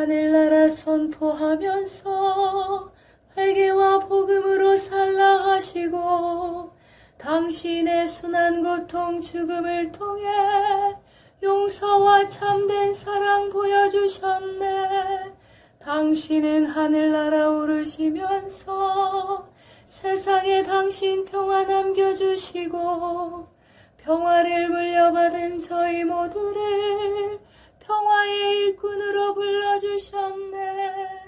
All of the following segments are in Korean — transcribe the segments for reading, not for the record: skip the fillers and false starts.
하늘나라 선포하면서 회개와 복음으로 살라 하시고 당신의 순한 고통 죽음을 통해 용서와 참된 사랑 보여주셨네. 당신은 하늘나라 오르시면서 세상에 당신 평화 남겨주시고 평화를 물려받은 저희 모두를 평화의 일꾼으로 불러주셨네.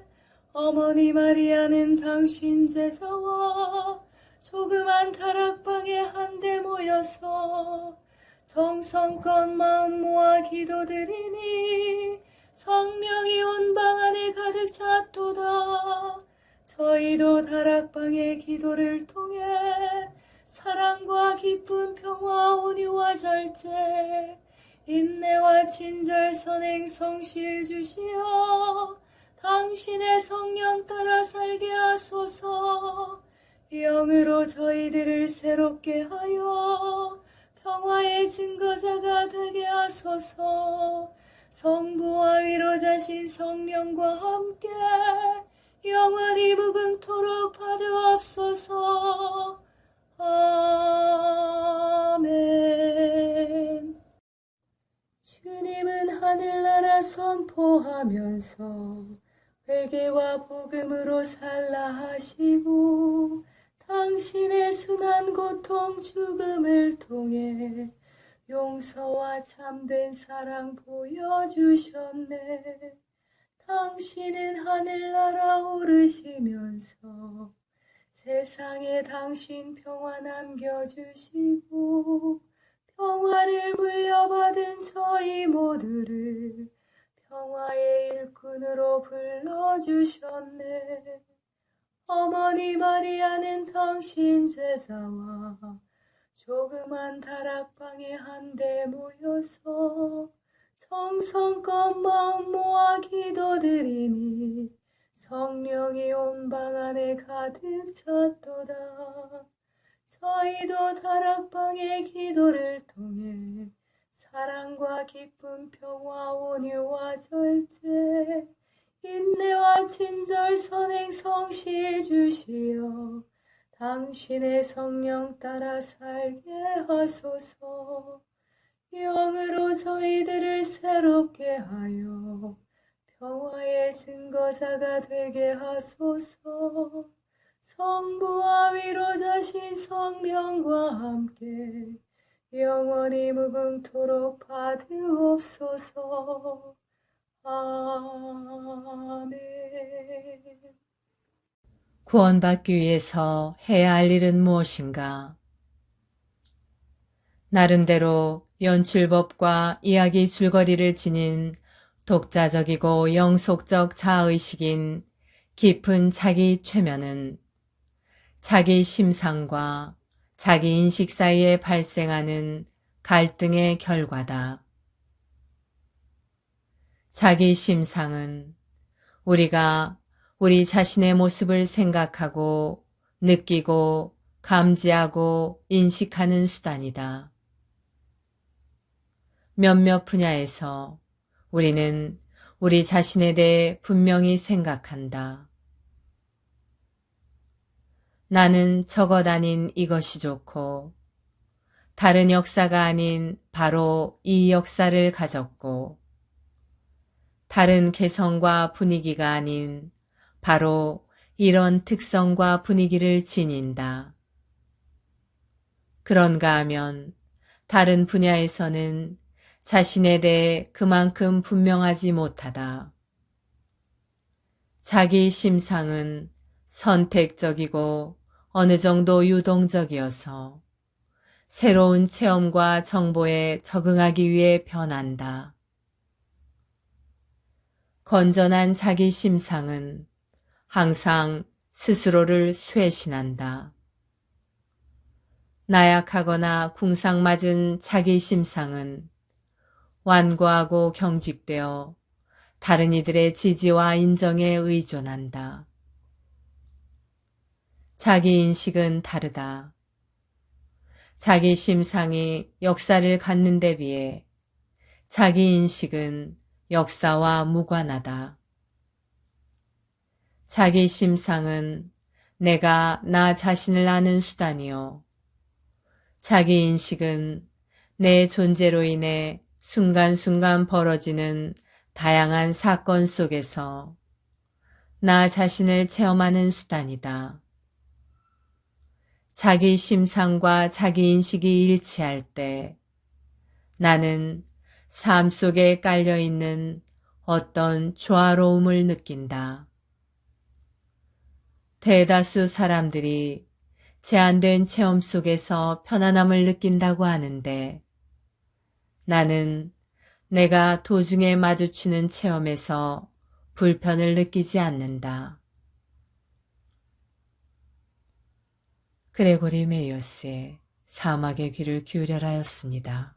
어머니 마리아는 당신 제자와 조그만 다락방에 한데 모여서 정성껏 마음 모아 기도드리니 성령이 온 방 안에 가득 찼도다. 저희도 다락방의 기도를 통해 사랑과 기쁨, 평화, 온유와 절제, 인내와 친절, 선행, 성실 주시어 당신의 성령 따라 살게 하소서. 영으로 저희들을 새롭게 하여 평화의 증거자가 되게 하소서. 성부와 위로자신 성령과 함께 영원히 무궁토록 받으옵소서. 아멘. 주님은 하늘나라 선포하면서 회개와 복음으로 살라 하시고 당신의 순한 고통 죽음을 통해 용서와 참된 사랑 보여주셨네. 당신은 하늘나라 오르시면서 세상에 당신 평화 남겨주시고 평화를 물려받은 저희 모두를 평화의 일꾼으로 불러주셨네. 어머니 마리아는 당신 제자와 조그만 다락방에 한데 모여서 정성껏 마음 모아 기도드리니 성령이 온 방 안에 가득 찼도다. 저희도 다락방의 기도를 통해 사랑과 기쁨, 평화, 온유와 절제, 인내와 친절, 선행, 성실 주시어 당신의 성령 따라 살게 하소서. 영으로 저희들을 새롭게 하여 평화의 증거자가 되게 하소서. 성부와 위로자신 성령과 함께 영원히 무궁토록 받으옵소서. 아멘. 구원받기 위해서 해야 할 일은 무엇인가? 나름대로 연출법과 이야기 줄거리를 지닌 독자적이고 영속적 자아의식인 깊은 자기 최면은 자기 심상과 자기 인식 사이에 발생하는 갈등의 결과다. 자기 심상은 우리가 우리 자신의 모습을 생각하고 느끼고 감지하고 인식하는 수단이다. 몇몇 분야에서 우리는 우리 자신에 대해 분명히 생각한다. 나는 저것 아닌 이것이 좋고 다른 역사가 아닌 바로 이 역사를 가졌고 다른 개성과 분위기가 아닌 바로 이런 특성과 분위기를 지닌다. 그런가 하면 다른 분야에서는 자신에 대해 그만큼 분명하지 못하다. 자기 심상은 선택적이고 어느 정도 유동적이어서 새로운 체험과 정보에 적응하기 위해 변한다. 건전한 자기 심상은 항상 스스로를 쇄신한다. 나약하거나 궁상맞은 자기 심상은 완고하고 경직되어 다른 이들의 지지와 인정에 의존한다. 자기 인식은 다르다. 자기 심상이 역사를 갖는 데 비해 자기 인식은 역사와 무관하다. 자기 심상은 내가 나 자신을 아는 수단이요. 자기 인식은 내 존재로 인해 순간순간 벌어지는 다양한 사건 속에서 나 자신을 체험하는 수단이다. 자기 심상과 자기 인식이 일치할 때 나는 삶 속에 깔려있는 어떤 조화로움을 느낀다. 대다수 사람들이 제한된 체험 속에서 편안함을 느낀다고 하는데 나는 내가 도중에 마주치는 체험에서 불편을 느끼지 않는다. 그레고리 메이어스의 사막의 귀를 기울여라 였습니다.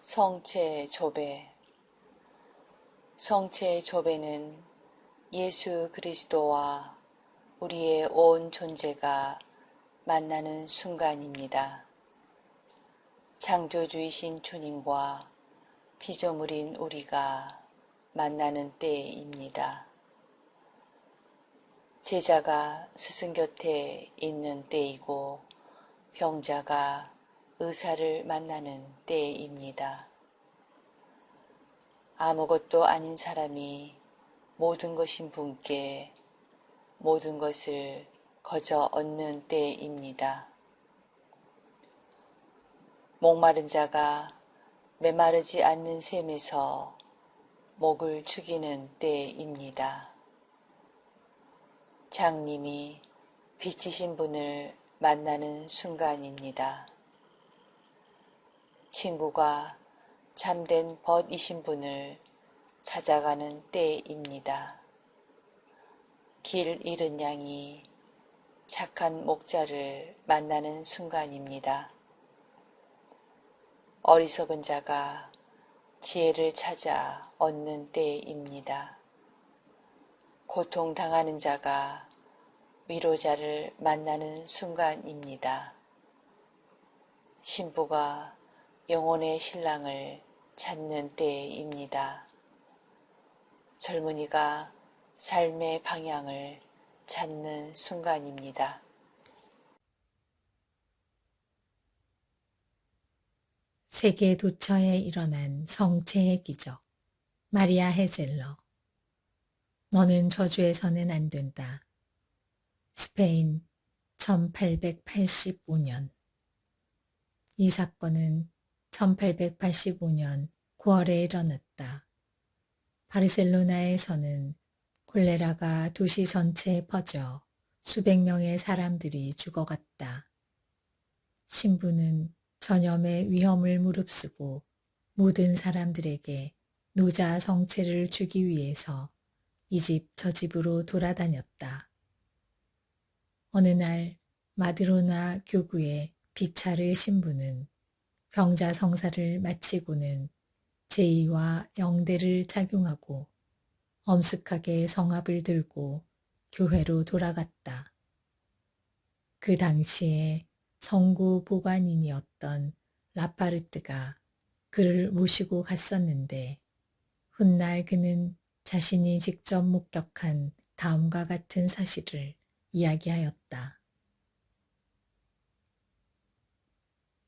성체 조배. 성체 조배는 예수 그리스도와 우리의 온 존재가 만나는 순간입니다. 창조주이신 주님과 피조물인 우리가 만나는 때입니다. 제자가 스승 곁에 있는 때이고 병자가 의사를 만나는 때입니다. 아무것도 아닌 사람이 모든 것인 분께 모든 것을 거저 얻는 때입니다. 목마른 자가 메마르지 않는 샘에서 목을 죽이는 때입니다. 장님이 빛이신 분을 만나는 순간입니다. 친구가 참된 벗이신 분을 찾아가는 때입니다. 길 잃은 양이 착한 목자를 만나는 순간입니다. 어리석은 자가 지혜를 찾아 얻는 때입니다. 고통당하는 자가 위로자를 만나는 순간입니다. 신부가 영혼의 신랑을 찾는 때입니다. 젊은이가 삶의 방향을 찾는 순간입니다. 세계 도처에 일어난 성체의 기적. 마리아 헤젤러. 너는 저주해서는 안 된다. 스페인 1885년. 이 사건은 1885년 9월에 일어났다. 바르셀로나에서는 콜레라가 도시 전체에 퍼져 수백 명의 사람들이 죽어갔다. 신부는 전염의 위험을 무릅쓰고 모든 사람들에게 노자 성체를 주기 위해서 이 집 저 집으로 돌아다녔다. 어느 날 마드로나 교구의 비차르 신부는 병자 성사를 마치고는 제의와 영대를 착용하고 엄숙하게 성합을 들고 교회로 돌아갔다. 그 당시에 성구 보관인이었던 라파르트가 그를 모시고 갔었는데 훗날 그는 자신이 직접 목격한 다음과 같은 사실을 이야기하였다.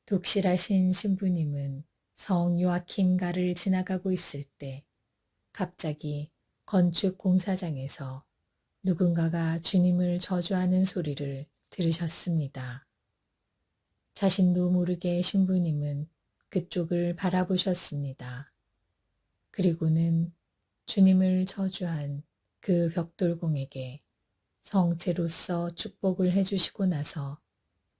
독실하신 신부님은 성 요아킴가를 지나가고 있을 때 갑자기 건축 공사장에서 누군가가 주님을 저주하는 소리를 들으셨습니다. 자신도 모르게 신부님은 그쪽을 바라보셨습니다. 그리고는 주님을 저주한 그 벽돌공에게 성체로서 축복을 해주시고 나서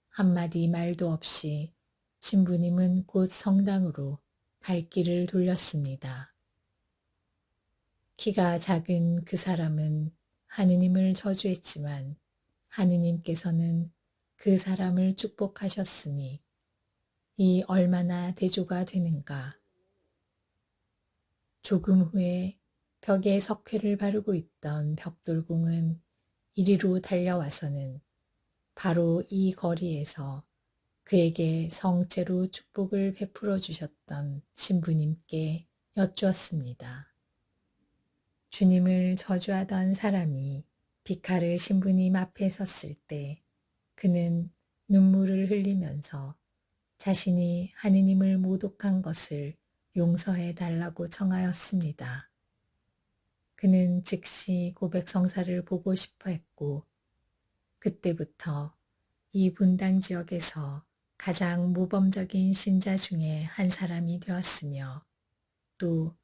한마디 말도 없이 신부님은 곧 성당으로 발길을 돌렸습니다. 키가 작은 그 사람은 하느님을 저주했지만 하느님께서는 그 사람을 축복하셨으니 이 얼마나 대조가 되는가. 조금 후에 벽에 석회를 바르고 있던 벽돌공은 이리로 달려와서는 바로 이 거리에서 그에게 성체로 축복을 베풀어 주셨던 신부님께 여쭈었습니다. 주님을 저주하던 사람이 비카르 신부님 앞에 섰을 때 그는 눈물을 흘리면서 자신이 하느님을 모독한 것을 용서해 달라고 청하였습니다. 그는 즉시 고백성사를 보고 싶어 했고 그때부터 이 분당 지역에서 가장 모범적인 신자 중에 한 사람이 되었으며 또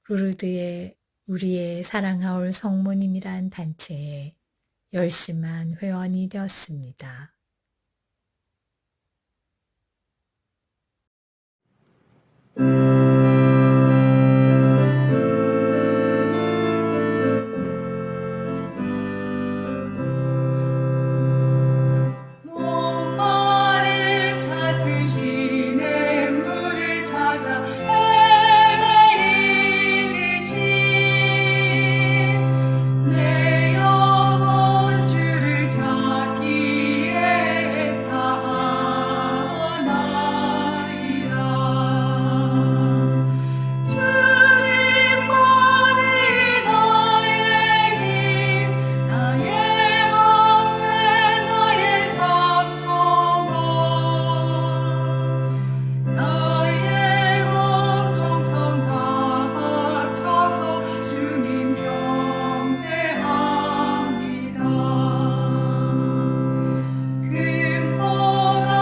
루르드의 우리의 사랑하올 성모님이란 단체에 열심한 회원이 되었습니다. 목마른 사슬시내 물을 찾아 헤매이듯이 내 영혼 주를 찾기에 애타하나이다. 주님만이 나의 힘, 나의 방패, 나의 장성함, 나의 몸 정성 다 바쳐서 주님 경배합니다. 금보다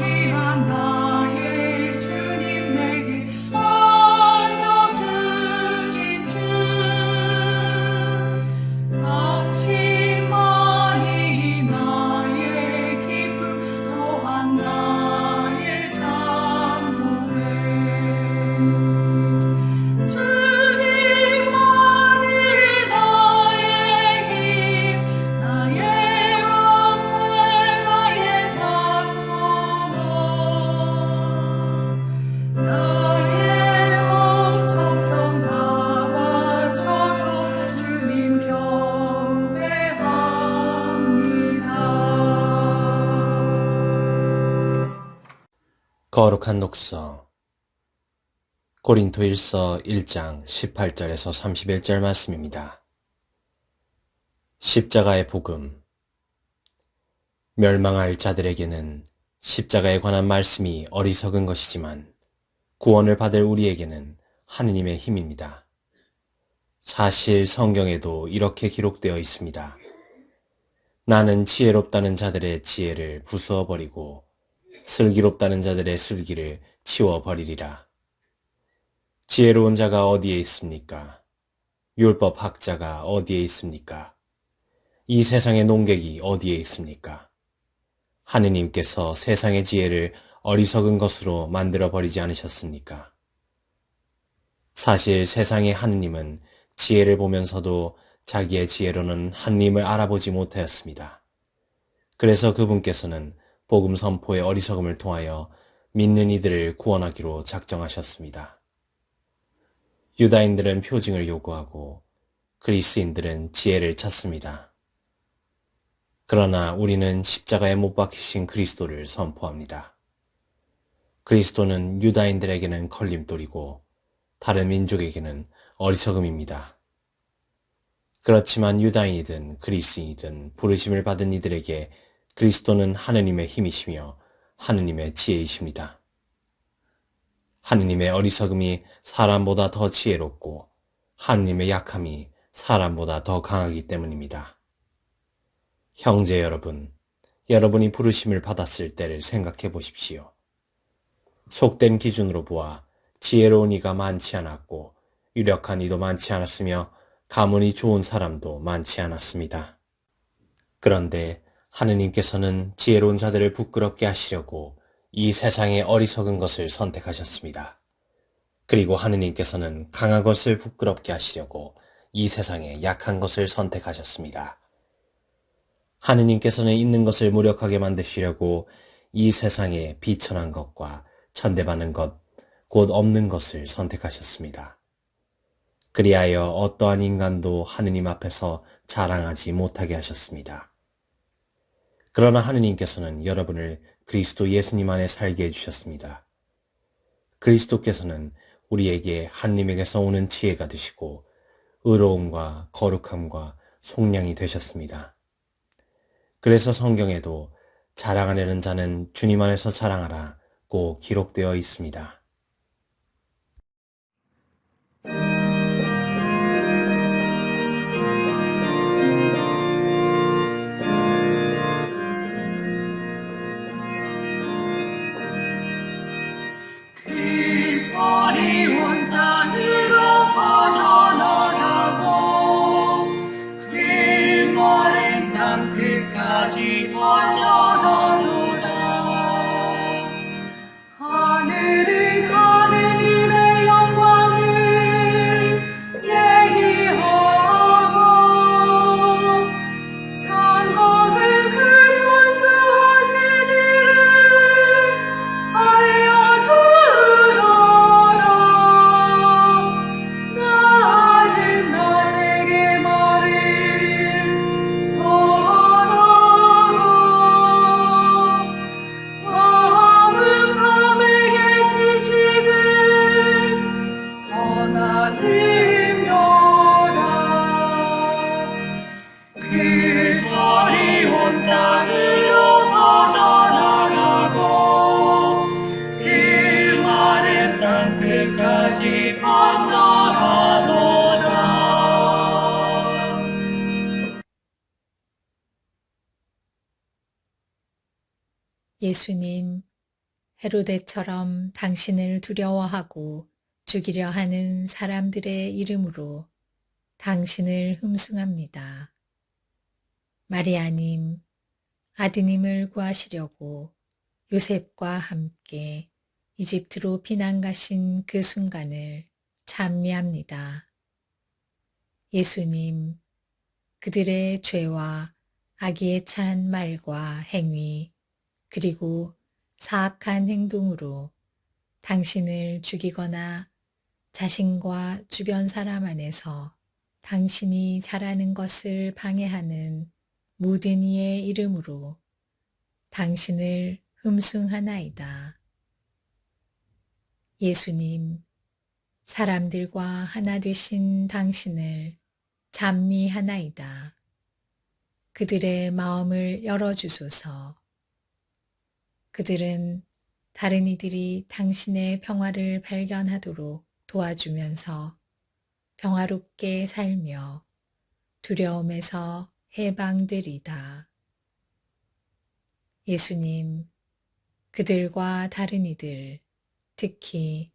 귀한 나의 주님 내게 안정 주신 주, 당신만이 나의 기쁨 또한 나의 장모에 주님만이 나의 힘, 나의 방패, 나의 장성함, 나의 몸 정성 다 바쳐서 주님 경배합니다. 거룩한 녹서 고린토일서 1장 18절에서 31절 말씀입니다. 십자가의 복음. 멸망할 자들에게는 십자가에 관한 말씀이 어리석은 것이지만 구원을 받을 우리에게는 하느님의 힘입니다. 사실 성경에도 이렇게 기록되어 있습니다. 나는 지혜롭다는 자들의 지혜를 부수어 버리고 슬기롭다는 자들의 슬기를 치워 버리리라. 지혜로운 자가 어디에 있습니까? 율법 학자가 어디에 있습니까? 이 세상의 농객이 어디에 있습니까? 하느님께서 세상의 지혜를 어리석은 것으로 만들어 버리지 않으셨습니까? 사실 세상의 하느님은 지혜를 보면서도 자기의 지혜로는 하느님을 알아보지 못하였습니다. 그래서 그분께서는 복음 선포의 어리석음을 통하여 믿는 이들을 구원하기로 작정하셨습니다. 유다인들은 표징을 요구하고 그리스인들은 지혜를 찾습니다. 그러나 우리는 십자가에 못 박히신 그리스도를 선포합니다. 그리스도는 유다인들에게는 걸림돌이고 다른 민족에게는 어리석음입니다. 그렇지만 유다인이든 그리스인이든 부르심을 받은 이들에게 그리스도는 하느님의 힘이시며 하느님의 지혜이십니다. 하느님의 어리석음이 사람보다 더 지혜롭고 하느님의 약함이 사람보다 더 강하기 때문입니다. 형제 여러분, 여러분이 부르심을 받았을 때를 생각해 보십시오. 속된 기준으로 보아 지혜로운 이가 많지 않았고 유력한 이도 많지 않았으며 가문이 좋은 사람도 많지 않았습니다. 그런데 하느님께서는 지혜로운 자들을 부끄럽게 하시려고 이 세상의 어리석은 것을 선택하셨습니다. 그리고 하느님께서는 강한 것을 부끄럽게 하시려고 이 세상의 약한 것을 선택하셨습니다. 하느님께서는 있는 것을 무력하게 만드시려고 이 세상의 비천한 것과 천대받는 것, 곧 없는 것을 선택하셨습니다. 그리하여 어떠한 인간도 하느님 앞에서 자랑하지 못하게 하셨습니다. 그러나 하느님께서는 여러분을 그리스도 예수님 안에 살게 해주셨습니다. 그리스도께서는 우리에게 하느님에게서 오는 지혜가 되시고 의로움과 거룩함과 속량이 되셨습니다. 그래서 성경에도 자랑하려는 자는 주님 안에서 자랑하라고 기록되어 있습니다. 그 소리 온 땅으로 퍼져나가고 그 마른 땅 끝까지 퍼져나도다. 하늘은 하느님의 영광을 얘기하고 장막을 그 손수하신 일을 알려주더라. 낮은 낮에게 말을 전하고 밤은 밤에게 지식을 전하느냐라. 그 소리 온 땅으로 퍼져나가고 그 마른 땅 끝까지 퍼져가도다. 예수님, 헤로데처럼 당신을 두려워하고 죽이려 하는 사람들의 이름으로 당신을 흠숭합니다. 마리아님, 아드님을 구하시려고 요셉과 함께 이집트로 피난 가신 그 순간을 찬미합니다. 예수님, 그들의 죄와 악의에 찬 말과 행위, 그리고 사악한 행동으로 당신을 죽이거나 자신과 주변 사람 안에서 당신이 자라는 것을 방해하는 모든 이의 이름으로 당신을 흠숭하나이다. 예수님, 사람들과 하나 되신 당신을 찬미하나이다. 그들의 마음을 열어주소서. 그들은 다른 이들이 당신의 평화를 발견하도록 도와주면서 평화롭게 살며 두려움에서 해방되리다. 예수님, 그들과 다른 이들, 특히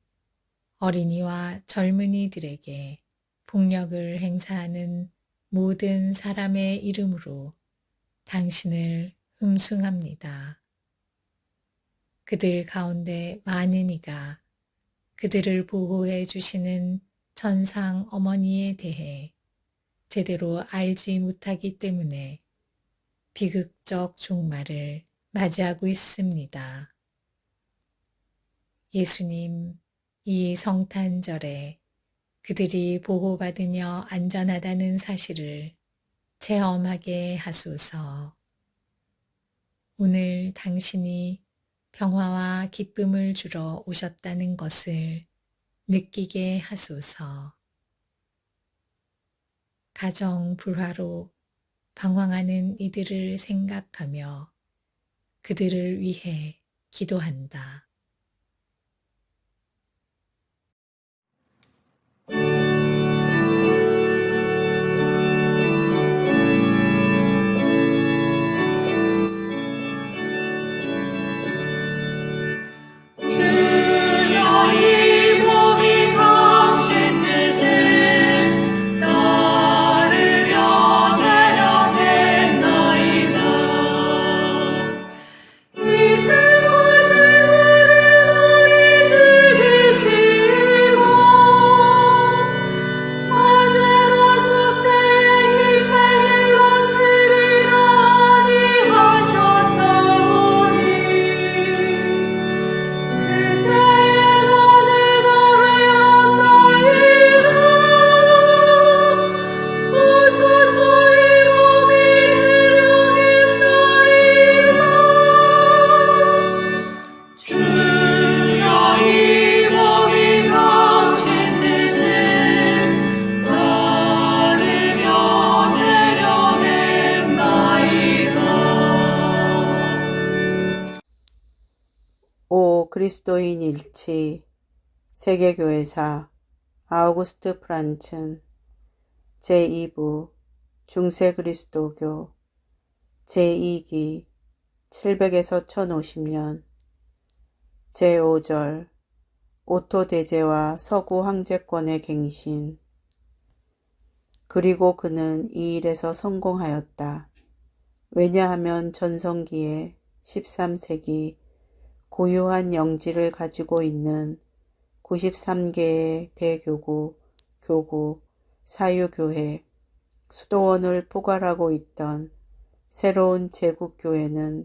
어린이와 젊은이들에게 폭력을 행사하는 모든 사람의 이름으로 당신을 흠숭합니다. 그들 가운데 많은 이가 그들을 보호해 주시는 천상 어머니에 대해 제대로 알지 못하기 때문에 비극적 종말을 맞이하고 있습니다. 예수님, 이 성탄절에 그들이 보호받으며 안전하다는 사실을 체험하게 하소서. 오늘 당신이 평화와 기쁨을 주러 오셨다는 것을 느끼게 하소서. 가정 불화로 방황하는 이들을 생각하며 그들을 위해 기도한다. 주여 이 몸이 당신 뜻을 따르려 대령했나이다. 이 세상 재물을 많이 즐기시고 언제나 속죄의 희생을 맡으리라 아니하셨사오니 그때에 나는 아뢰었나이다. 오소서 이 몸이 해령했나이다. 주여 이 몸이 당신 뜻을 따르려 대령했나이다. 오 그리스도인 일치 세계교회사 아우구스트 프란츠 제2부 중세 그리스도교 제2기 700에서 1050년 제5절 오토 대제와 서구 황제권의 갱신. 그리고 그는 이 일에서 성공하였다. 왜냐하면 전성기에 13세기 고유한 영지를 가지고 있는 93개의 대교구, 교구, 사유교회, 수도원을 포괄하고 있던 새로운 제국교회는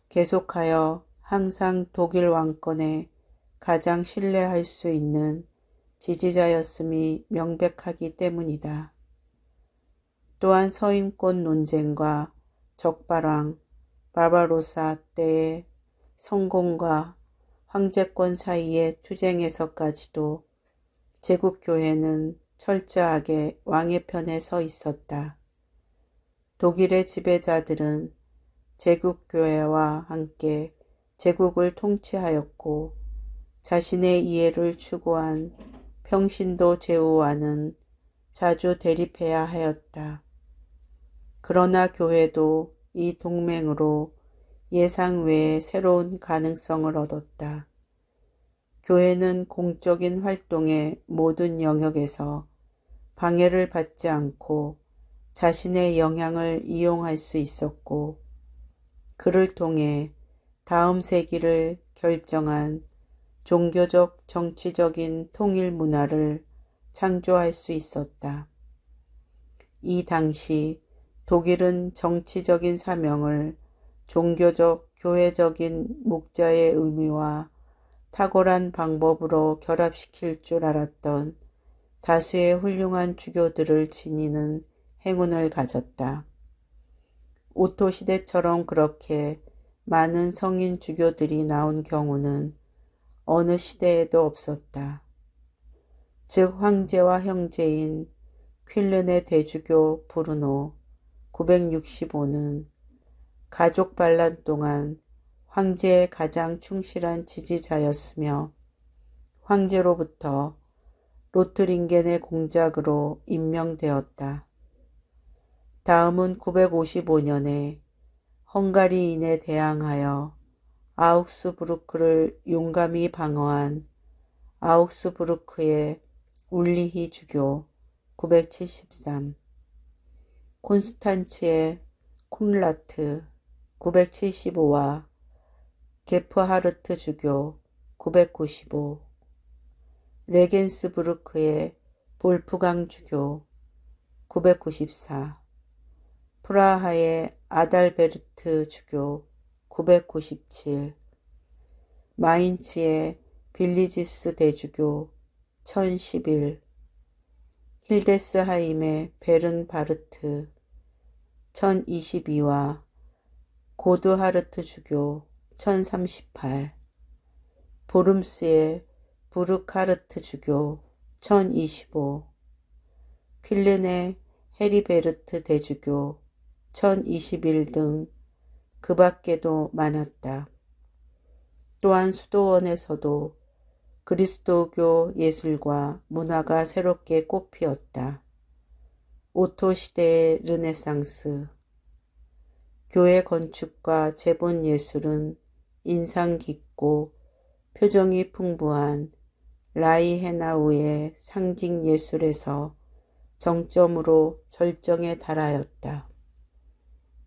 계속하여 항상 독일 왕권에 가장 신뢰할 수 있는 지지자였음이 명백하기 때문이다. 또한 서인권 논쟁과 적발왕 바바로사 때의 성공과 황제권 사이의 투쟁에서까지도 제국교회는 철저하게 왕의 편에 서 있었다. 독일의 지배자들은 제국교회와 함께 제국을 통치하였고 자신의 이해를 추구한 평신도 제후와는 자주 대립해야 하였다. 그러나 교회도 이 동맹으로 예상 외의 새로운 가능성을 얻었다. 교회는 공적인 활동의 모든 영역에서 방해를 받지 않고 자신의 영향을 이용할 수 있었고 그를 통해 다음 세기를 결정한 종교적 정치적인 통일 문화를 창조할 수 있었다. 이 당시 독일은 정치적인 사명을 종교적 교회적인 목자의 의미와 탁월한 방법으로 결합시킬 줄 알았던 다수의 훌륭한 주교들을 지니는 행운을 가졌다. 오토 시대처럼 그렇게 많은 성인 주교들이 나온 경우는 어느 시대에도 없었다. 즉 황제와 형제인 퀼른의 대주교 브루노 965는 가족 반란 동안 황제의 가장 충실한 지지자였으며 황제로부터 로트링겐의 공작으로 임명되었다. 다음은 955년에 헝가리인에 대항하여 아우크스부르크를 용감히 방어한 아우크스부르크의 울리히 주교 973, 콘스탄츠의 콘라트 975와 게프하르트 주교 995, 레겐스부르크의 볼프강 주교 994, 프라하의 아달베르트 주교 997, 마인츠의 빌리지스 대주교 1011, 힐데스하임의 베른바르트 1022와 고드하르트 주교 1038, 보름스의 부르카르트 주교 1025, 퀼른의 헤리베르트 대주교 1021 등 그 밖에도 많았다. 또한 수도원에서도 그리스도교 예술과 문화가 새롭게 꽃피었다. 오토 시대의 르네상스. 교회 건축과 재본 예술은 인상 깊고 표정이 풍부한 라이헤나우의 상징 예술에서 정점으로 절정에 달하였다.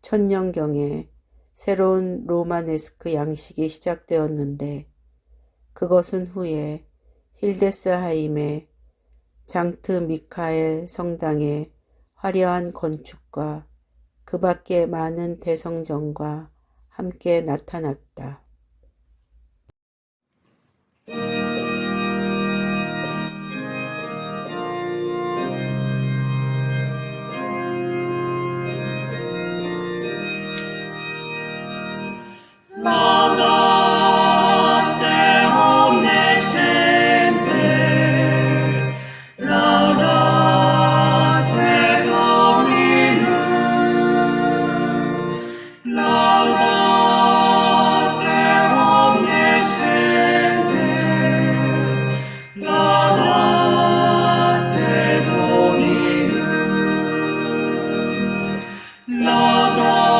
천년경에 새로운 로마네스크 양식이 시작되었는데 그것은 후에 힐데스하임의 장트 미카엘 성당의 화려한 건축과 그 밖의 많은 대성전과 함께 나타났다. Laudate omnes gentes, laudate Dominum, laudate omnes gentes, laudate Dominum, laudate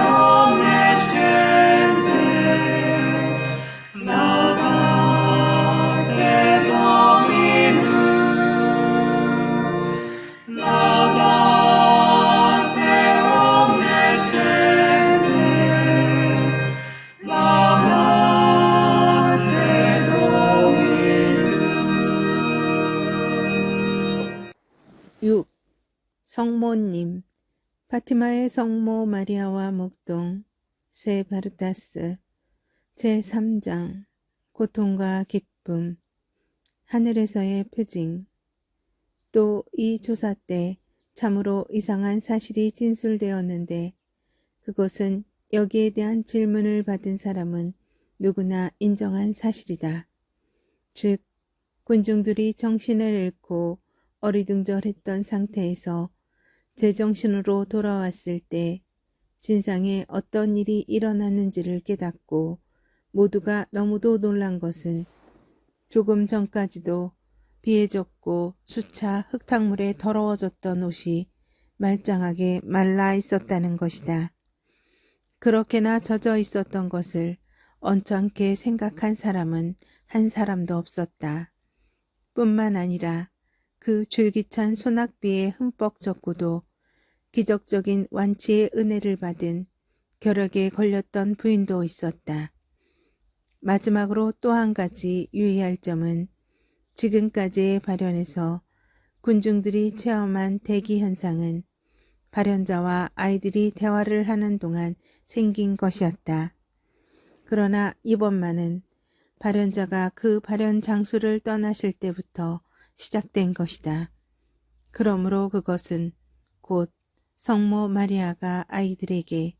omnes gentes, laudate Dominum, laudate omnes gentes, laudate Dominum. 6. 성모님. 파티마의 성모 마리아와 목동. 세 바르타스. 제3장. 고통과 기쁨. 하늘에서의 표징. 또 이 조사 때 참으로 이상한 사실이 진술되었는데 그것은 여기에 대한 질문을 받은 사람은 누구나 인정한 사실이다. 즉 군중들이 정신을 잃고 어리둥절했던 상태에서 제정신으로 돌아왔을 때 진상에 어떤 일이 일어났는지를 깨닫고 모두가 너무도 놀란 것은 조금 전까지도 비에 젖고 수차 흙탕물에 더러워졌던 옷이 말짱하게 말라 있었다는 것이다. 그렇게나 젖어 있었던 것을 언짢게 생각한 사람은 한 사람도 없었다. 뿐만 아니라 그 줄기찬 소낙비에 흠뻑 젖고도 기적적인 완치의 은혜를 받은 결핵에 걸렸던 부인도 있었다. 마지막으로 또 한 가지 유의할 점은 지금까지의 발현에서 군중들이 체험한 대기 현상은 발현자와 아이들이 대화를 하는 동안 생긴 것이었다. 그러나 이번만은 발현자가 그 발현 장소를 떠나실 때부터 시작된 것이다. 그러므로 그것은 곧 성모 마리아가 아이들에게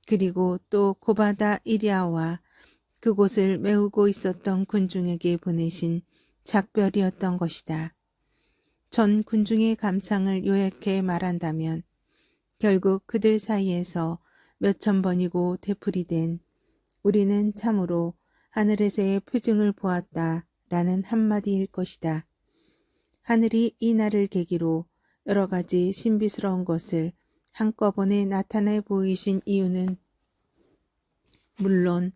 그리고 또 고바다 이리아와 그곳을 메우고 있었던 군중에게 보내신 작별이었던 것이다. 전 군중의 감상을 요약해 말한다면 결국 그들 사이에서 몇천 번이고 되풀이된 우리는 참으로 하늘에서의 표징을 보았다라는 한마디일 것이다. 하늘이 이 날을 계기로 여러 가지 신비스러운 것을 한꺼번에 나타내 보이신 이유는 물론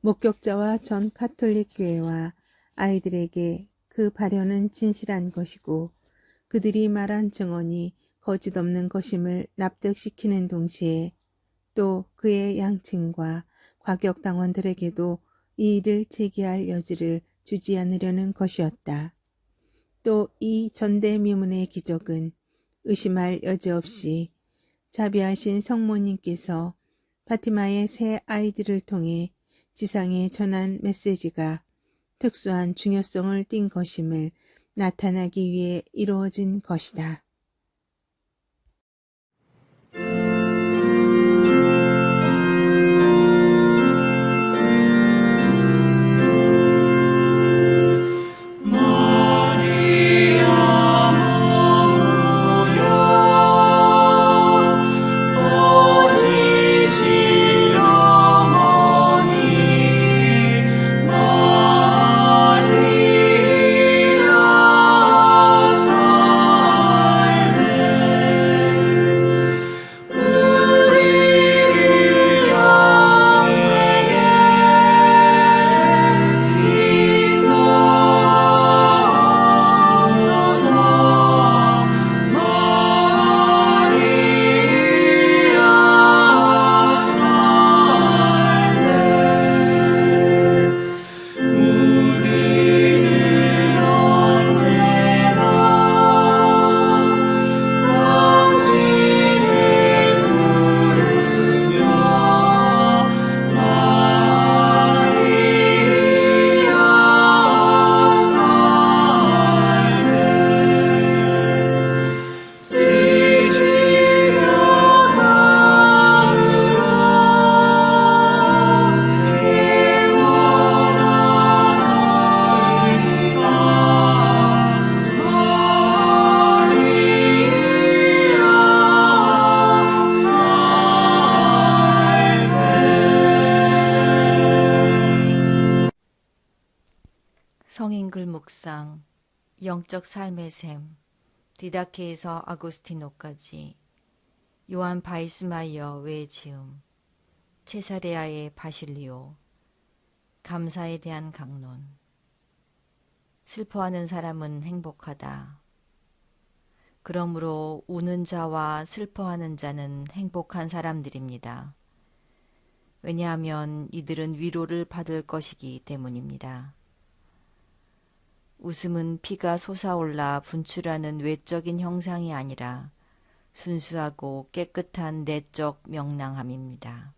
목격자와 전 카톨릭 교회와 아이들에게 그 발현은 진실한 것이고 그들이 말한 증언이 거짓 없는 것임을 납득시키는 동시에 또 그의 양친과 과격당원들에게도 이 일을 제기할 여지를 주지 않으려는 것이었다. 또 이 전대미문의 기적은 의심할 여지 없이 자비하신 성모님께서 파티마의 새 아이들을 통해 지상에 전한 메시지가 특수한 중요성을 띈 것임을 나타나기 위해 이루어진 것이다. 마리아 성인글 묵상, 영적 삶의 샘, 디다케에서 아고스티노까지, 요한 바이스마이어 외지음, 체사레아의 바실리오, 감사에 대한 강론. 슬퍼하는 사람은 행복하다. 그러므로 우는 자와 슬퍼하는 자는 행복한 사람들입니다. 왜냐하면 이들은 위로를 받을 것이기 때문입니다. 웃음은 피가 솟아올라 분출하는 외적인 형상이 아니라 순수하고 깨끗한 내적 명랑함입니다.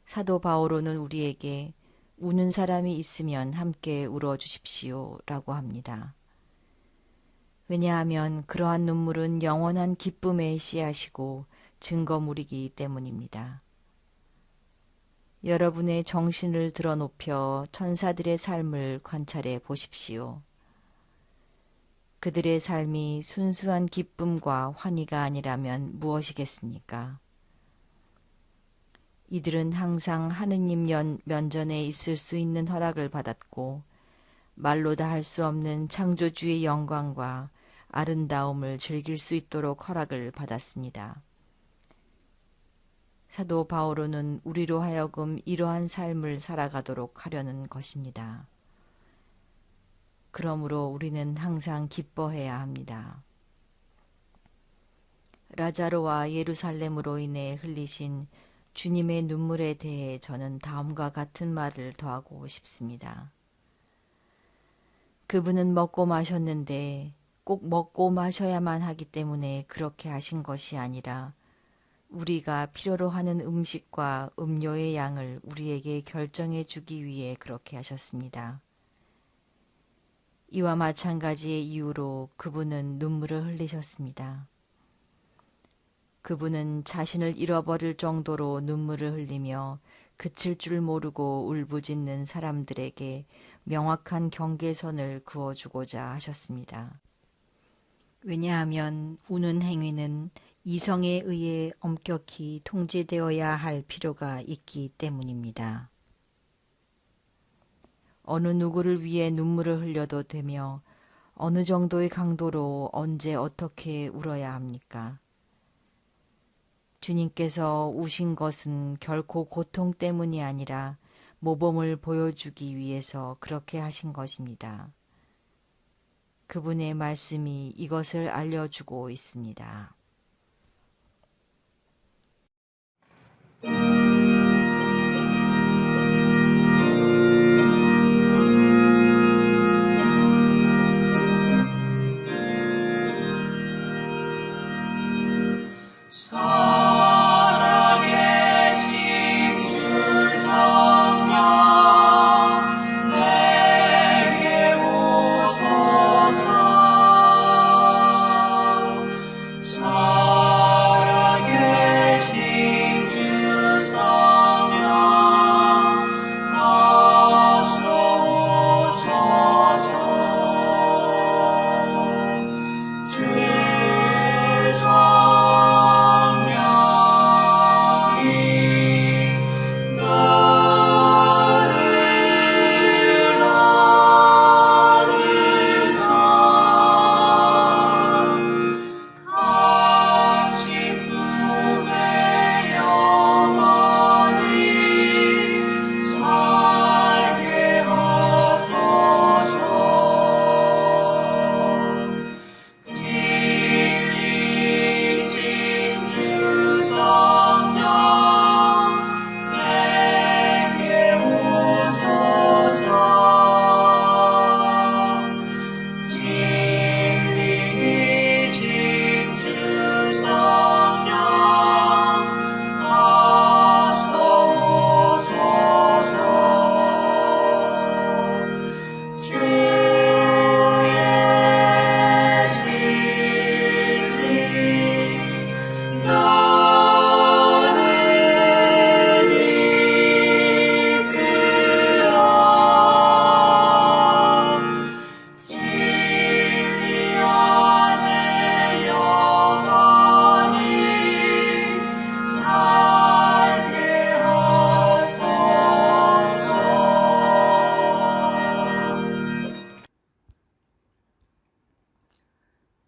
사도 바오로는 우리에게 우는 사람이 있으면 함께 울어주십시오 라고 합니다. 왜냐하면 그러한 눈물은 영원한 기쁨의 씨앗이고 증거물이기 때문입니다. 여러분의 정신을 드러높여 천사들의 삶을 관찰해 보십시오. 그들의 삶이 순수한 기쁨과 환희가 아니라면 무엇이겠습니까? 이들은 항상 하느님 면전에 있을 수 있는 허락을 받았고 말로 다 할 수 없는 창조주의 영광과 아름다움을 즐길 수 있도록 허락을 받았습니다. 사도 바오로는 우리로 하여금 이러한 삶을 살아가도록 하려는 것입니다. 그러므로 우리는 항상 기뻐해야 합니다. 라자로와 예루살렘으로 인해 흘리신 주님의 눈물에 대해 저는 다음과 같은 말을 더하고 싶습니다. 그분은 먹고 마셨는데 꼭 먹고 마셔야만 하기 때문에 그렇게 하신 것이 아니라 우리가 필요로 하는 음식과 음료의 양을 우리에게 결정해 주기 위해 그렇게 하셨습니다. 이와 마찬가지의 이유로 그분은 눈물을 흘리셨습니다. 그분은 자신을 잃어버릴 정도로 눈물을 흘리며 그칠 줄 모르고 울부짖는 사람들에게 명확한 경계선을 그어주고자 하셨습니다. 왜냐하면 우는 행위는 이성에 의해 엄격히 통제되어야 할 필요가 있기 때문입니다. 어느 누구를 위해 눈물을 흘려도 되며 어느 정도의 강도로 언제 어떻게 울어야 합니까? 주님께서 우신 것은 결코 고통 때문이 아니라 모범을 보여주기 위해서 그렇게 하신 것입니다. 그분의 말씀이 이것을 알려주고 있습니다. 살아계신 주 성령 내게 오소서.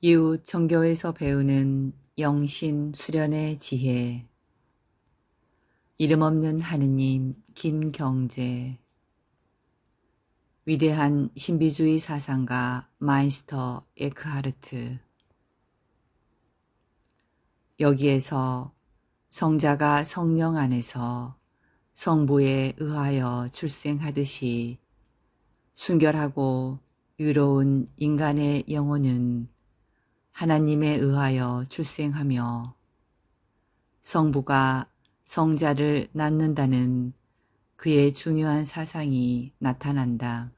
이웃 정교에서 배우는 영신 수련의 지혜. 이름 없는 하느님 김경재. 위대한 신비주의 사상가 마이스터 에크하르트. 여기에서 성자가 성령 안에서 성부에 의하여 출생하듯이 순결하고 의로운 인간의 영혼은 하나님에 의하여 출생하며 성부가 성자를 낳는다는 그의 중요한 사상이 나타난다.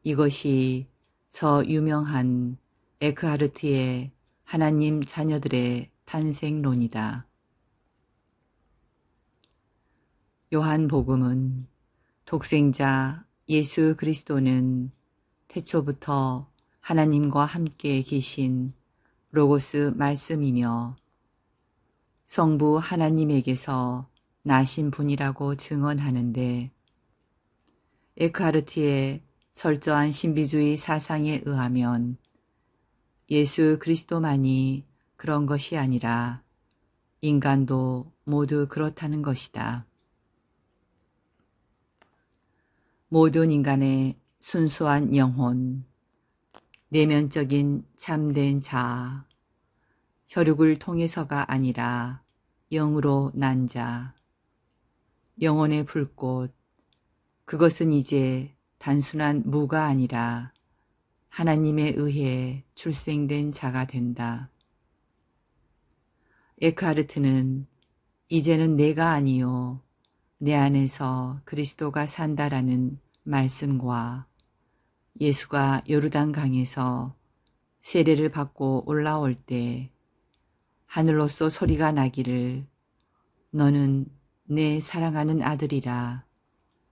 이것이 저 유명한 에크하르트의 하나님 자녀들의 탄생론이다. 요한복음은 독생자 예수 그리스도는 태초부터 하나님과 함께 계신 로고스 말씀이며 성부 하나님에게서 나신 분이라고 증언하는데, 에크하르트의 철저한 신비주의 사상에 의하면 예수 그리스도만이 그런 것이 아니라 인간도 모두 그렇다는 것이다. 모든 인간의 순수한 영혼, 내면적인 참된 자아, 혈육을 통해서가 아니라 영으로 난 자, 영혼의 불꽃, 그것은 이제 단순한 무가 아니라 하나님에 의해 출생된 자가 된다. 에크하르트는 이제는 내가 아니요 내 안에서 그리스도가 산다라는 말씀과 예수가 요르단 강에서 세례를 받고 올라올 때 하늘로서 소리가 나기를 너는 내 사랑하는 아들이라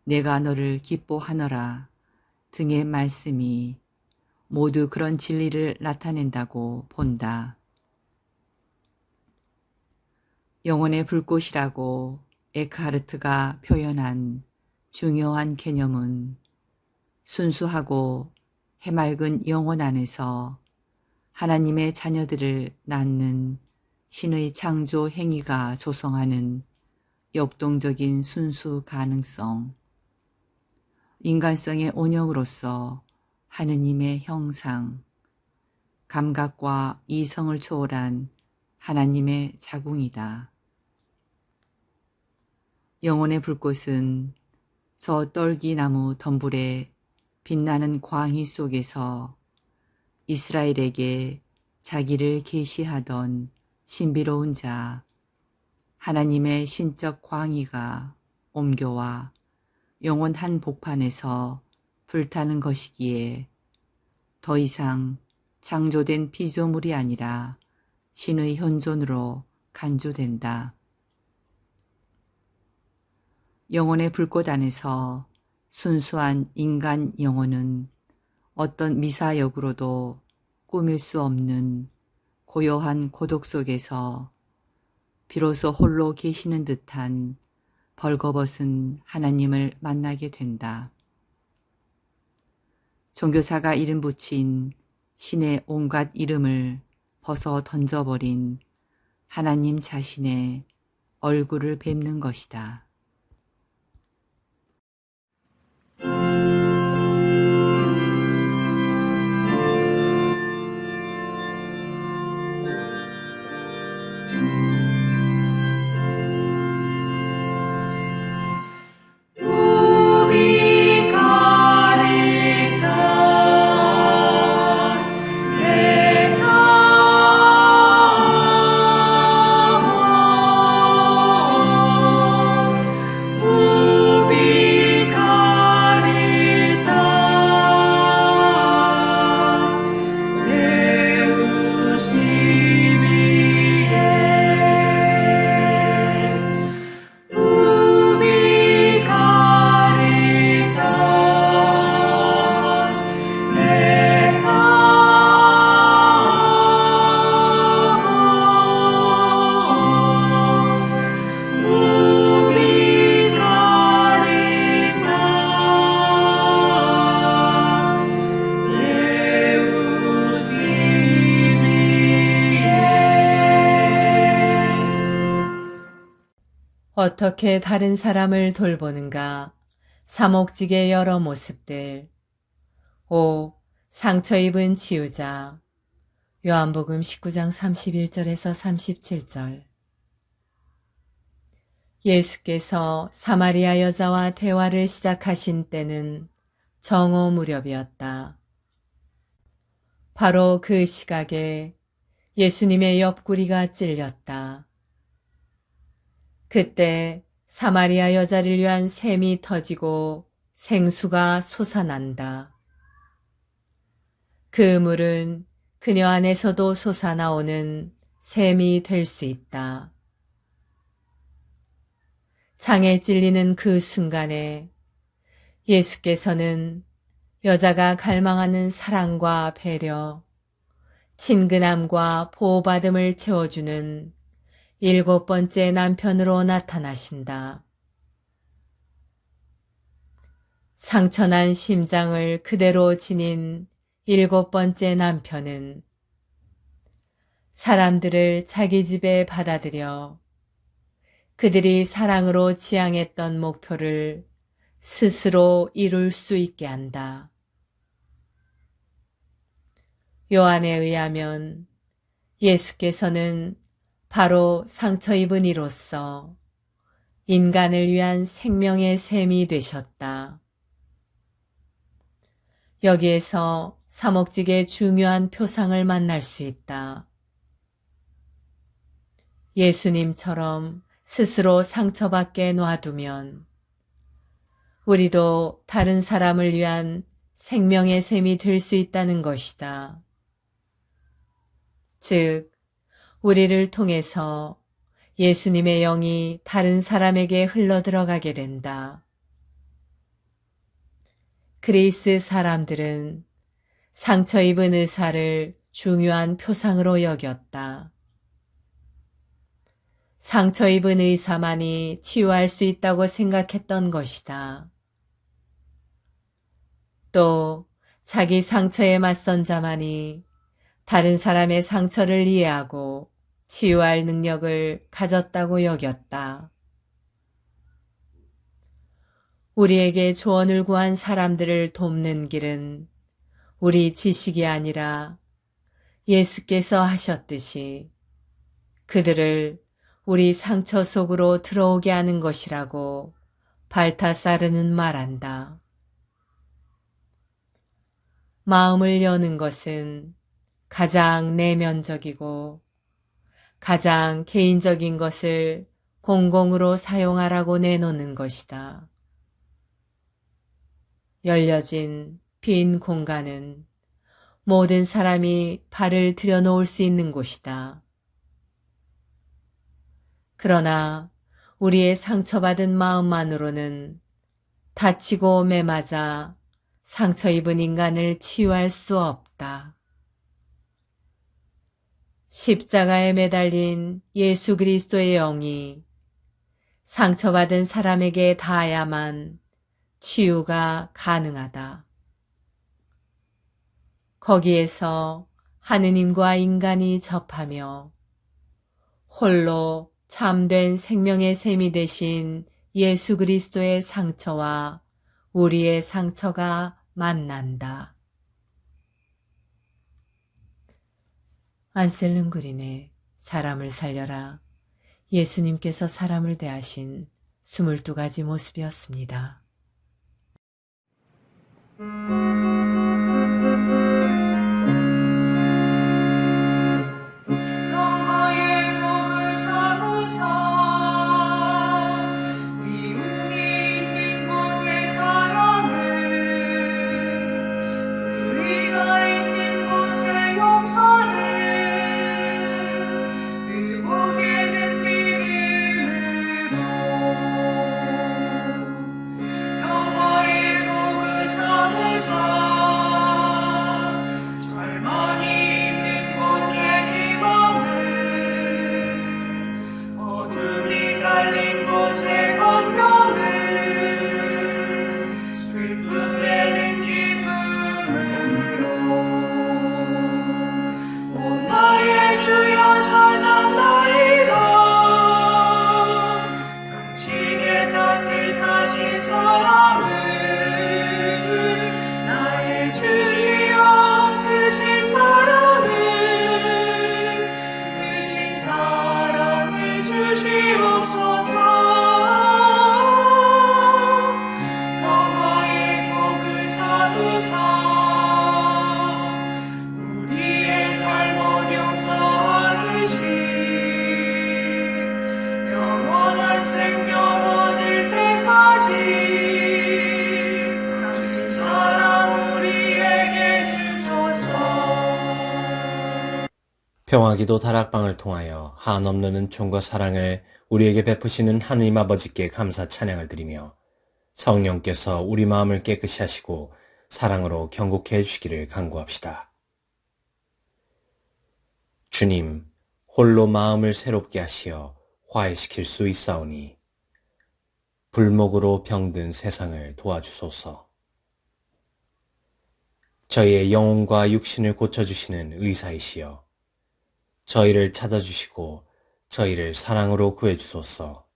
내가 너를 기뻐하노라 등의 말씀이 모두 그런 진리를 나타낸다고 본다. 영혼의 불꽃이라고 에크하르트가 표현한 중요한 개념은 순수하고 해맑은 영혼 안에서 하나님의 자녀들을 낳는 신의 창조 행위가 조성하는 역동적인 순수 가능성, 인간성의 온영으로서 하느님의 형상, 감각과 이성을 초월한 하나님의 자궁이다. 영혼의 불꽃은 저 떨기나무 덤불의 빛나는 광희 속에서 이스라엘에게 자기를 계시하던 신비로운 자, 하나님의 신적 광희가 옮겨와 영원한 복판에서 불타는 것이기에 더 이상 창조된 피조물이 아니라 신의 현존으로 간주된다. 영혼의 불꽃 안에서 순수한 인간 영혼은 어떤 미사역으로도 꾸밀 수 없는 고요한 고독 속에서 비로소 홀로 계시는 듯한 벌거벗은 하나님을 만나게 된다. 종교사가 이름 붙인 신의 온갖 이름을 벗어 던져버린 하나님 자신의 얼굴을 뵙는 것이다. 어떻게 다른 사람을 돌보는가? 사목직의 여러 모습들. 5. 상처 입은 치유자. 요한복음 19장 31절에서 37절. 예수께서 사마리아 여자와 대화를 시작하신 때는 정오 무렵이었다. 바로 그 시각에 예수님의 옆구리가 찔렸다. 그때 사마리아 여자를 위한 샘이 터지고 생수가 솟아난다. 그 물은 그녀 안에서도 솟아나오는 샘이 될 수 있다. 장에 찔리는 그 순간에 예수께서는 여자가 갈망하는 사랑과 배려, 친근함과 보호받음을 채워주는 7번째 남편으로 나타나신다. 상처난 심장을 그대로 지닌 7번째 남편은 사람들을 자기 집에 받아들여 그들이 사랑으로 지향했던 목표를 스스로 이룰 수 있게 한다. 요한에 의하면 예수께서는 바로 상처 입은 이로써 인간을 위한 생명의 샘이 되셨다. 여기에서 사목직의 중요한 표상을 만날 수 있다. 예수님처럼 스스로 상처받게 놔두면 우리도 다른 사람을 위한 생명의 샘이 될 수 있다는 것이다. 즉, 우리를 통해서 예수님의 영이 다른 사람에게 흘러들어가게 된다. 그리스 사람들은 상처 입은 의사를 중요한 표상으로 여겼다. 상처 입은 의사만이 치유할 수 있다고 생각했던 것이다. 또 자기 상처에 맞선 자만이 다른 사람의 상처를 이해하고 치유할 능력을 가졌다고 여겼다. 우리에게 조언을 구한 사람들을 돕는 길은 우리 지식이 아니라 예수께서 하셨듯이 그들을 우리 상처 속으로 들어오게 하는 것이라고 발타사르는 말한다. 마음을 여는 것은 가장 내면적이고 가장 개인적인 것을 공공으로 사용하라고 내놓는 것이다. 열려진 빈 공간은 모든 사람이 발을 들여놓을 수 있는 곳이다. 그러나 우리의 상처받은 마음만으로는 다치고 매맞아 상처 입은 인간을 치유할 수 없다. 십자가에 매달린 예수 그리스도의 영이 상처받은 사람에게 닿아야만 치유가 가능하다. 거기에서 하느님과 인간이 접하며 홀로 참된 생명의 샘이 되신 예수 그리스도의 상처와 우리의 상처가 만난다. 안셀름 그린의 사람을 살려라. 예수님께서 사람을 대하신 22가지 모습이었습니다. 평화의 덕을 사로사 미움이 있는 곳의 사랑을 불의가 있는 곳의 용서를 의복에는 믿음으로 평화기도 다락방을 통하여 한없는 은총과 사랑을 우리에게 베푸시는 하느님 아버지께 감사 찬양을 드리며 성령께서 우리 마음을 깨끗이 하시고 사랑으로 경고케 해주시기를 간구합시다. 주님, 홀로 마음을 새롭게 하시어 화해시킬 수 있사오니 불목으로 병든 세상을 도와주소서. 저희의 영혼과 육신을 고쳐주시는 의사이시여 저희를 찾아주시고 저희를 사랑으로 구해주소서.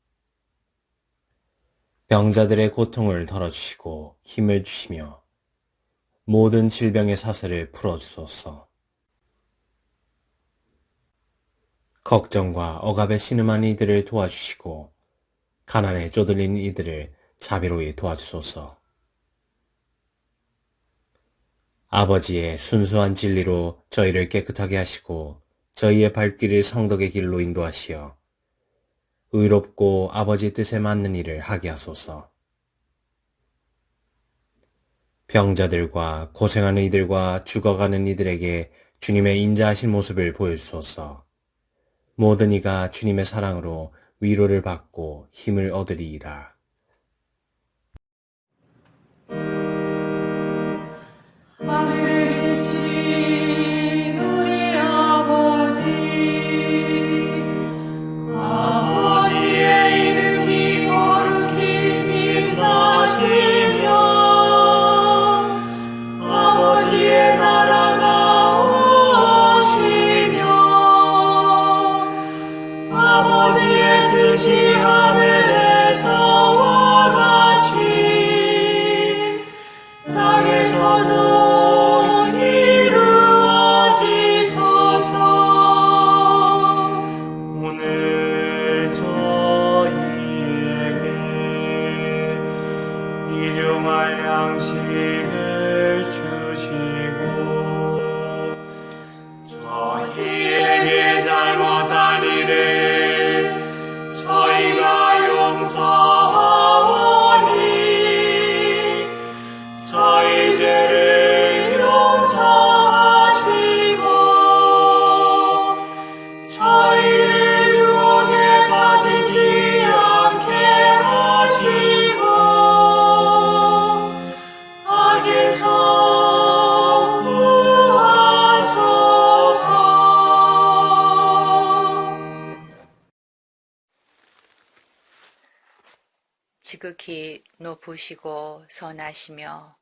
병자들의 고통을 덜어주시고 힘을 주시며 모든 질병의 사슬을 풀어주소서. 걱정과 억압에 신음한 이들을 도와주시고 가난에 쪼들린 이들을 자비로이 도와주소서. 아버지의 순수한 진리로 저희를 깨끗하게 하시고 저희의 발길을 성덕의 길로 인도하시어 의롭고 아버지 뜻에 맞는 일을 하게 하소서. 병자들과 고생하는 이들과 죽어가는 이들에게 주님의 인자하신 모습을 보여주소서. 모든 이가 주님의 사랑으로 위로를 받고 힘을 얻으리이다. 하늘에 계신 우리 아버지, 아버지의 이름이 거룩히 빛나시며 아버지의 나라가 오시며 아버지의 뜻이 하늘에서와 같이 땅에서도 이루어지소서. 오늘 저희에게 일용할 양식을 주시고 저희에게 잘못한 일을 저희가 용서하오니 저희 죄를 용서하시고 저희를 유혹에 빠지지 않게 하시고 악에서 구하소서. 지극히 높으시고 선하시며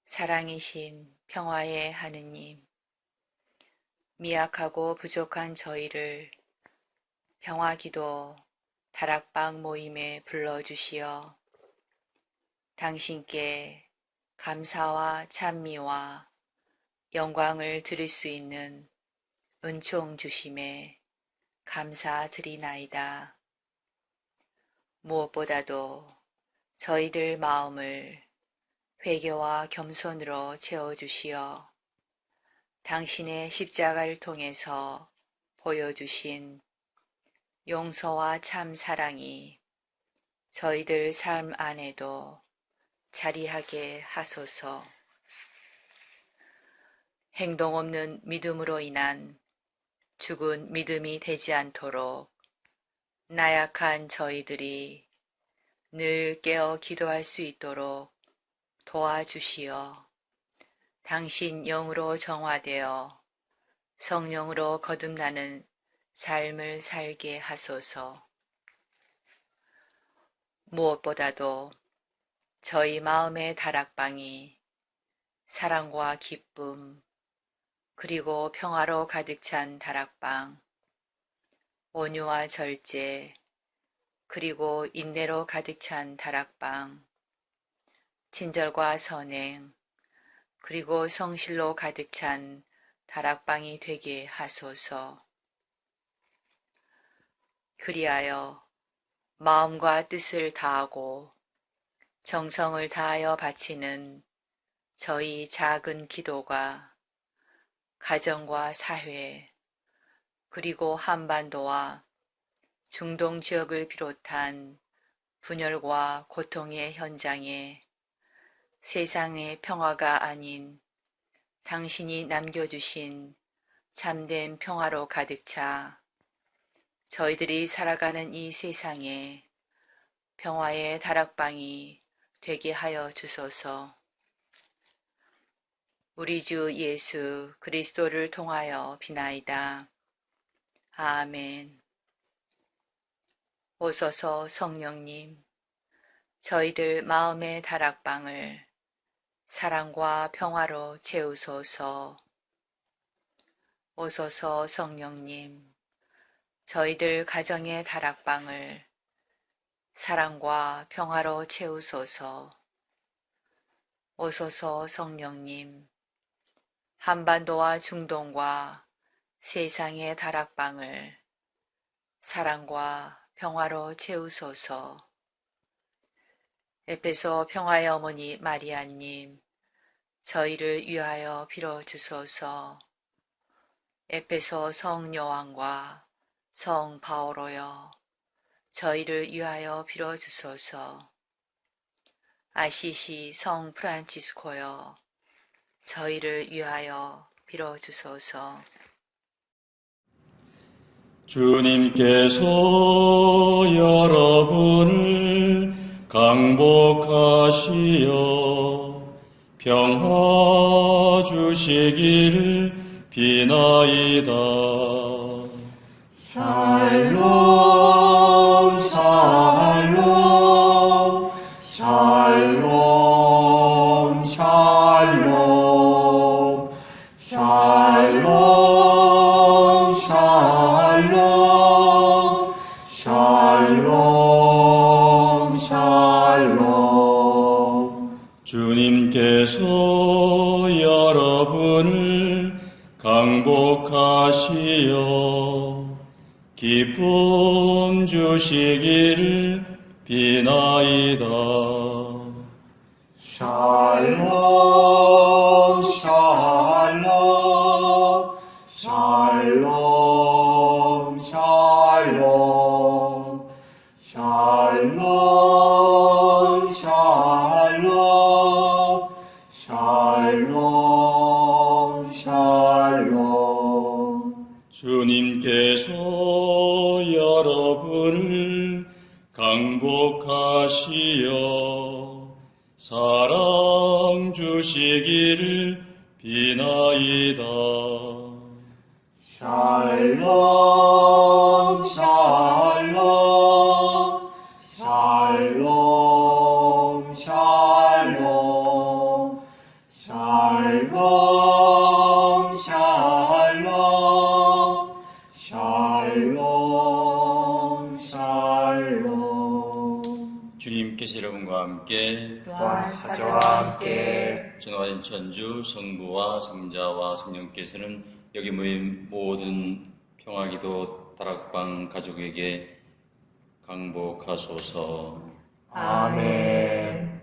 사랑이신 평화의 하느님, 미약하고 부족한 저희를 평화기도 다락방 모임에 불러주시어 당신께 감사와 찬미와 영광을 드릴 수 있는 은총 주심에 감사드리나이다. 무엇보다도 저희들 마음을 회개와 겸손으로 채워주시어 당신의 십자가를 통해서 보여주신 용서와 참 사랑이 저희들 삶 안에도 자리하게 하소서. 행동 없는 믿음으로 인한 죽은 믿음이 되지 않도록 나약한 저희들이 늘 깨어 기도할 수 있도록 도와주시어 당신 영으로 정화되어 성령으로 거듭나는 삶을 살게 하소서. 무엇보다도 저희 마음의 다락방이 사랑과 기쁨 그리고 평화로 가득 찬 다락방, 온유와 절제 그리고 인내로 가득 찬 다락방, 친절과 선행 그리고 성실로 가득 찬 다락방이 되게 하소서. 그리하여 마음과 뜻을 다하고 정성을 다하여 바치는 저희 작은 기도가 가정과 사회 그리고 한반도와 중동 지역을 비롯한 분열과 고통의 현장에 세상의 평화가 아닌 당신이 남겨주신 참된 평화로 가득 차 저희들이 살아가는 이 세상에 평화의 다락방이 되게 하여 주소서. 우리 주 예수 그리스도를 통하여 비나이다. 아멘. 오소서 성령님, 저희들 마음의 다락방을 사랑과 평화로 채우소서. 오소서 성령님, 저희들 가정의 다락방을 사랑과 평화로 채우소서. 오소서 성령님, 한반도와 중동과 세상의 다락방을 사랑과 평화로 채우소서. 에베소 평화의 어머니 마리아님, 저희를 위하여 빌어주소서. 에베소 성 요한과 성 바오로여, 저희를 위하여 빌어주소서. 아시시 성 프란치스코여, 저희를 위하여 빌어주소서. 주님께서 여러분을 강복하시어 평화 주시기를 비나이다. 샬롬 샬롬 샬롬 샬롬 샬롬 샬롬 샬롬 샬롬. 주님께서 여러분을 강복하시어 기쁨 주시기를 비나이다. 샬롬 샬롬 샬롬 샬롬 샬롬 샬롬 샬롬 샬롬. 주님께서 여러분을 강복하시어 사랑 주시기를 비나이다. 샬롬 샬롬 샬롬 샬롬 샬롬 샬롬 샬롬 샬롬. 주님께서 여러분과 함께 또한 사자와 함께 전화인 천주 성부와 성자와 성령께서는 여기 모인 모든 평화기도 다락방 가족에게 강복하소서. 아멘.